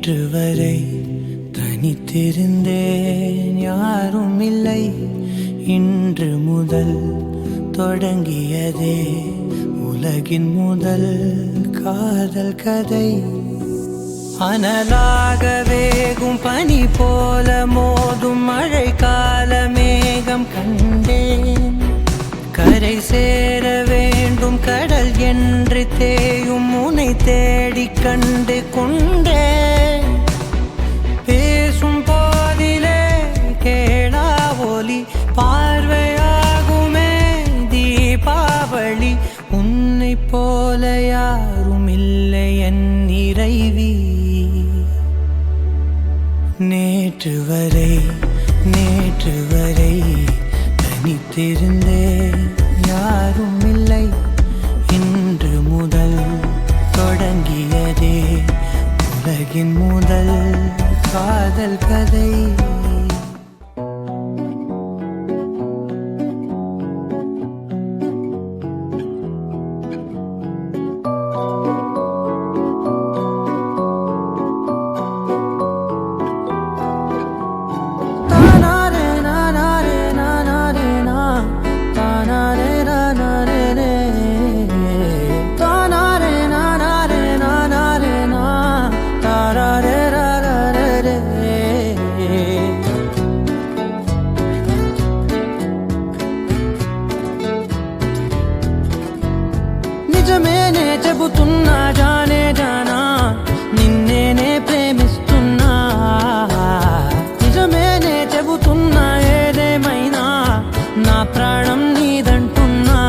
நேற்று வரை தனித்திருந்தேன், யாரும் இல்லை. இன்று முதல் தொடங்கியதே உலகின் முதல் காதல் கதை. அனலாக வேகும் பனி போல மோதும் மழை கால மேகம் கண்டேன். கரை சேர வேண்டும் கடல் என்று தேயும் உனை தேடி கண்டு கொண்டேன். பேசும் போதிலே கேளா ஒலி பார்வையாகுமே தீபாவளி. உன்னை போல யாரும் இல்லை என் இறைவி. நேற்று வரை தனித்திருந்தேன், யாரும் இல்லை. இன்று முதல் தொடங்கியதே உலகின் முதல் காதல் கதை. నిజమేనే చెబుతున్నా జానే జానా, నిన్నేనే ప్రేమిస్తున్నా. నిజమేనే చెబుతున్నా ఏదేమైనా నా ప్రాణం నీదంటున్నా.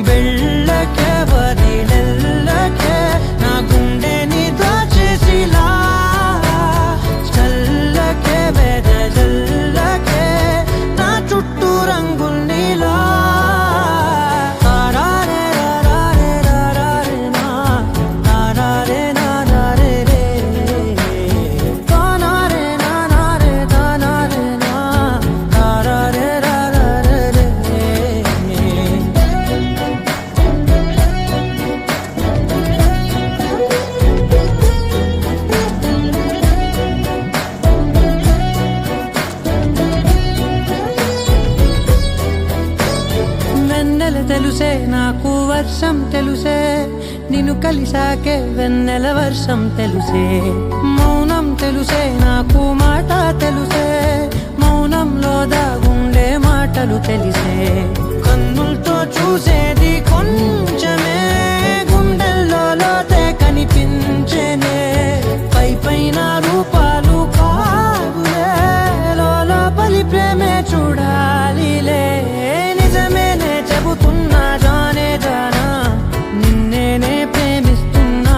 వెళ్ళకే వదిలెళ్ళకే నా గుండెని దాచేసిలా. చల్లకే వెదజల్లకే నా చుట్టూ రంగుల్నిలా. తెలుసే నాకు వర్షం తెలుసే, నిన్ను కలిసాకే వెన్నెల వర్షం తెలుసే. మౌనం తెలుసే నాకు మాట తెలుసే, మౌనంలో దాగుండే మాటలు తెలిసే. కన్నులతో చూసేది కొంచెమే, గుండెల్లో లోతే కనిపించేనే. పై పైన రూపాలు కావులే, లోపలి ప్రేమే చూడాలిలే. నిజమేనే చెబుతున్నా జానే జానా, నిన్నేనే ప్రేమిస్తున్నా.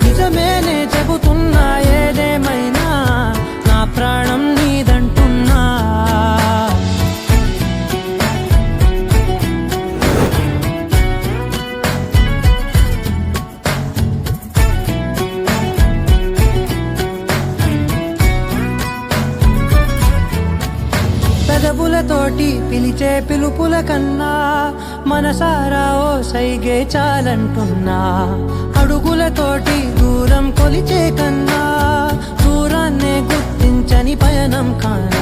నిజమేనే చెబుతున్నా ఏదేమైనా నా ప్రాణం నీదంటున్నా. పెదవులతోటి పిలిచే పిలుపుల కన్నా మనసారా ఓ సైగే చాలంటున్నా. అడుగులతోటి దూరం కొలిచే కన్నా దూరాన్నే గుర్తించని పయనం కానా.